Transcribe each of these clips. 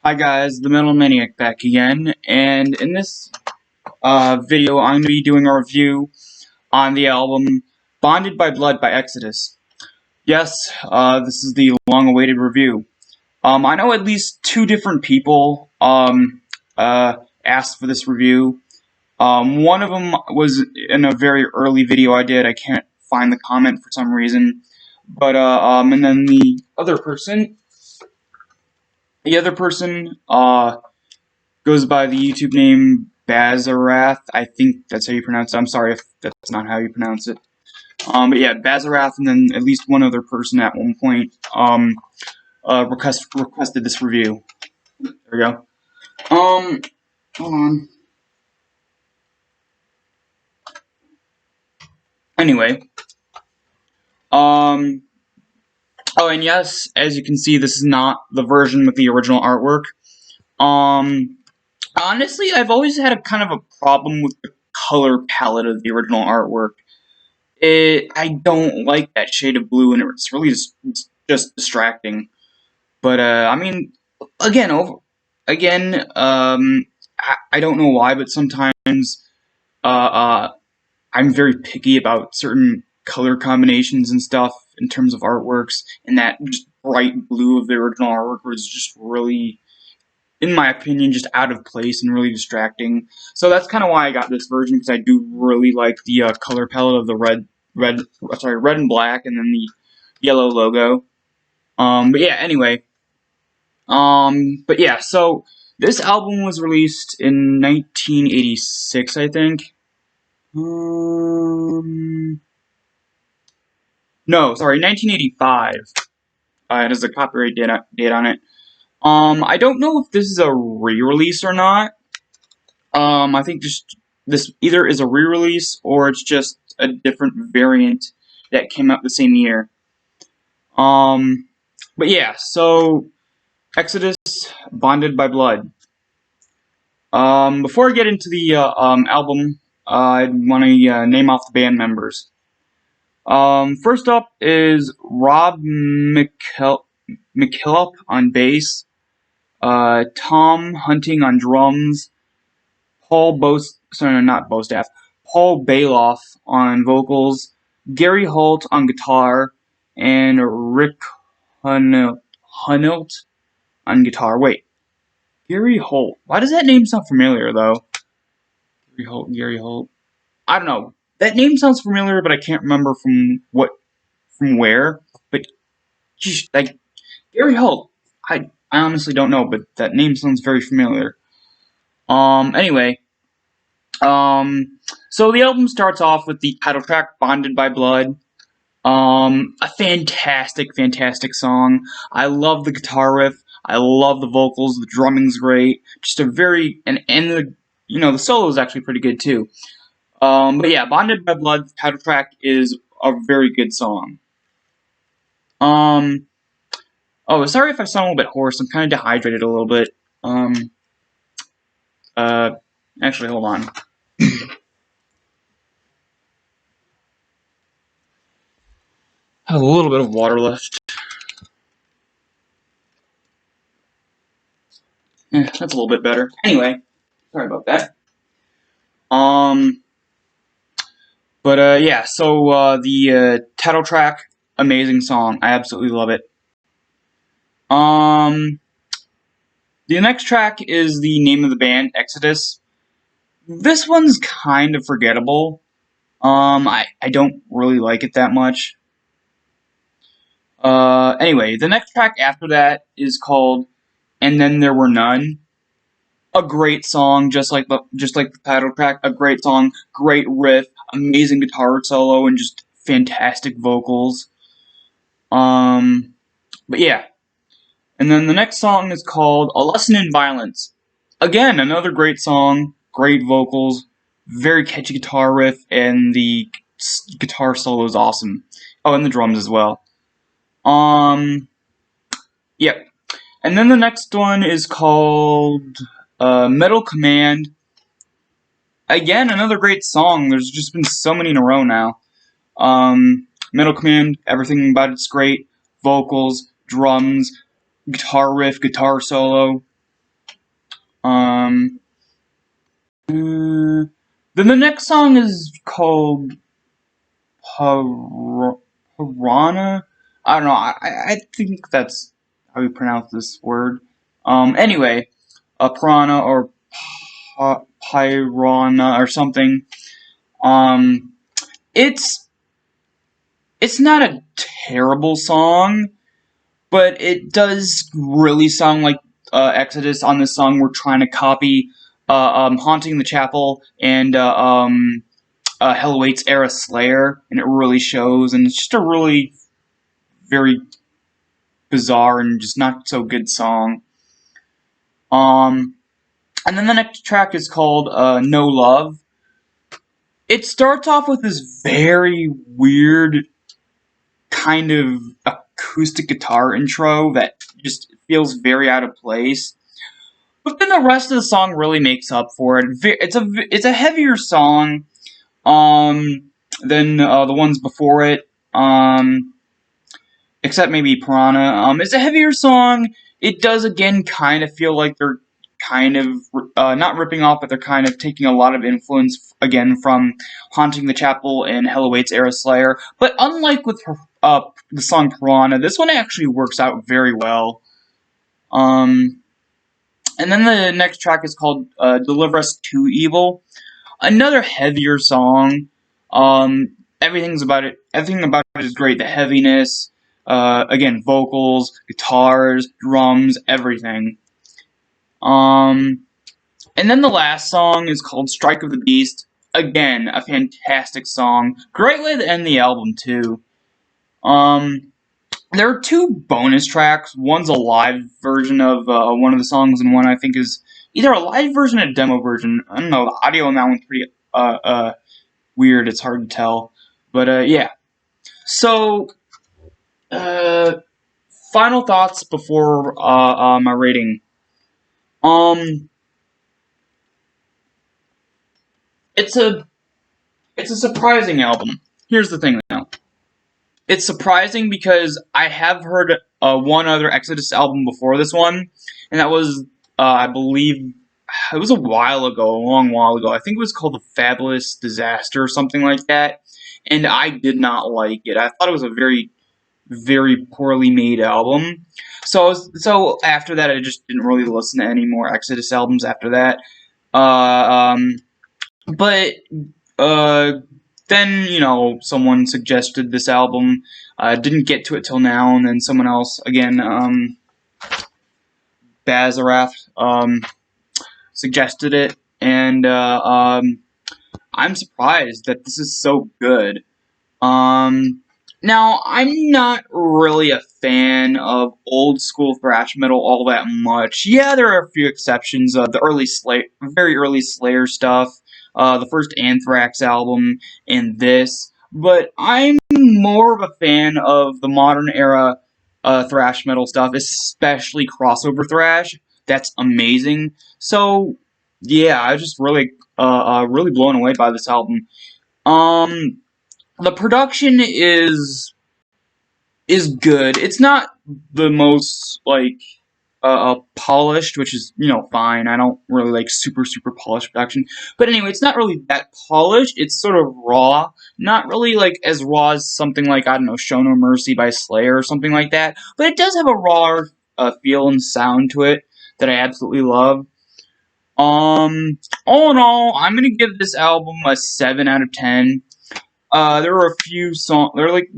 Hi guys, the Metal Maniac back again, and in this video I'm going to be doing a review on the album Bonded by Blood by Exodus. Yes, this is the long-awaited review. I know at least two different people asked for this review. One of them was in a very early video I did. I can't find the comment for some reason. But, and then the other person goes by the YouTube name Bazarath. I think that's how you pronounce it. I'm sorry if that's not how you pronounce it. But yeah, Bazarath, and then at least one other person at one point requested this review. There we go. Hold on. Anyway, oh, and yes, as you can see, this is not the version with the original artwork. Honestly, I've always had a kind of a problem with the color palette of the original artwork. I don't like that shade of blue, and it's really just distracting. But I mean, again, I don't know why, but sometimes I'm very picky about certain color combinations and stuff in terms of artworks, and that just bright blue of the original artwork was just really, in my opinion, just out of place and really distracting. So that's kind of why I got this version, because I do really like the color palette of the red and black, and then the yellow logo. But yeah, anyway. But yeah, so this album was released in 1986, I think. No, sorry, 1985. It has a copyright date on it. I don't know if this is a re-release or not. I think just this either is a re-release or it's just a different variant that came out the same year. But yeah, so Exodus, Bonded by Blood. Before I get into the album, I want to name off the band members. First up is Rob McKillop on bass, Tom Hunting on drums, Paul Bailoff on vocals, Gary Holt on guitar, and Rick Hunnelt on guitar. Wait, Gary Holt. Why does that name sound familiar, though? Gary Holt. I don't know. That name sounds familiar, but I can't remember from where. But, geez, like, Gary Holt. I honestly don't know, but that name sounds very familiar. Anyway. So the album starts off with the title track, Bonded by Blood. A fantastic song. I love the guitar riff. I love the vocals. The drumming's great. Just a very, and the solo is actually pretty good too. But yeah, Bonded by Blood, title track, is a very good song. Oh, sorry if I sound a little bit hoarse. I'm kind of dehydrated a little bit. Actually, hold on. I have a little bit of water left. That's a little bit better. Anyway, sorry about that. But yeah, so the title track, amazing song. I absolutely love it. The next track is the name of the band, Exodus. This one's kind of forgettable. I don't really like it that much. Anyway, the next track after that is called And Then There Were None. A great song, just like the title track. A great song, great riff, amazing guitar solo, and just fantastic vocals. But yeah. And then the next song is called A Lesson in Violence. Again, another great song, great vocals, very catchy guitar riff, and the guitar solo is awesome. Oh, and the drums as well. Yep. And then the next one is called Metal Command. Again, another great song. There's just been so many in a row now. Metal Command, everything about it's great. Vocals, drums, guitar riff, guitar solo. Then the next song is called Piranha. I don't know. I think that's how you pronounce this word. Anyway, a piranha or Piranha or something. Um, it's it's not a terrible song, but it does really sound like Exodus on this song. We're trying to copy Haunting the Chapel and Hell Awaits era Slayer, and it really shows, and it's just a really very bizarre and just not so good song. And then the next track is called No Love. It starts off with this very weird kind of acoustic guitar intro that just feels very out of place. But then the rest of the song really makes up for it. It's a heavier song than the ones before it. Except maybe Piranha. It's a heavier song. It does again kind of feel like they're kind of not ripping off, but they're kind of taking a lot of influence again from Haunting the Chapel and Hell Awaits era Slayer. But unlike with the song Piranha, this one actually works out very well. And then the next track is called Deliver Us to Evil. Another heavier song. Everything about it is great. The heaviness, again, vocals, guitars, drums, everything. And then the last song is called Strike of the Beast. Again, a fantastic song. Great way to end the album, too. There are two bonus tracks. One's a live version of one of the songs, and one I think is either a live version or a demo version. I don't know. The audio on that one's pretty weird. It's hard to tell. But yeah. So, final thoughts before my rating. It's a surprising album. Here's the thing, though. It's surprising because I have heard one other Exodus album before this one, and that was, I believe, it was a while ago, a long while ago. I think it was called The Fabulous Disaster or something like that, and I did not like it. I thought it was a very, very poorly made album. So after that, I just didn't really listen to any more Exodus albums after that. But then, someone suggested this album. Didn't get to it till now, and then someone else, again, Bazarath, suggested it, and I'm surprised that this is so good. Now, I'm not really a fan of old school thrash metal all that much. Yeah, there are a few exceptions. The very early Slayer stuff, the first Anthrax album, and this. But I'm more of a fan of the modern era thrash metal stuff, especially crossover thrash. That's amazing. So, yeah, I was just really, really blown away by this album. The production is good. It's not the most polished, which is fine. I don't really like super polished production, but anyway, it's not really that polished. It's sort of raw, not really like as raw as something like, I don't know, Show No Mercy by Slayer or something like that. But it does have a raw feel and sound to it that I absolutely love. All in all, I'm gonna give this album a 7 out of 10. There were a few songs. There were like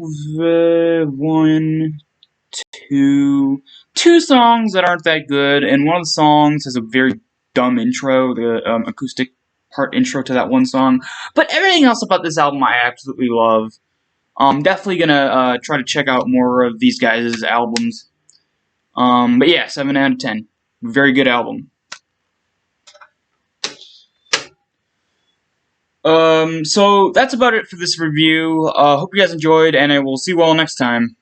two songs that aren't that good, and one of the songs has a very dumb intro, the acoustic part intro to that one song. But everything else about this album I absolutely love. I'm definitely gonna try to check out more of these guys' albums. But yeah, 7 out of 10. Very good album. So that's about it for this review. Hope you guys enjoyed, and I will see you all next time.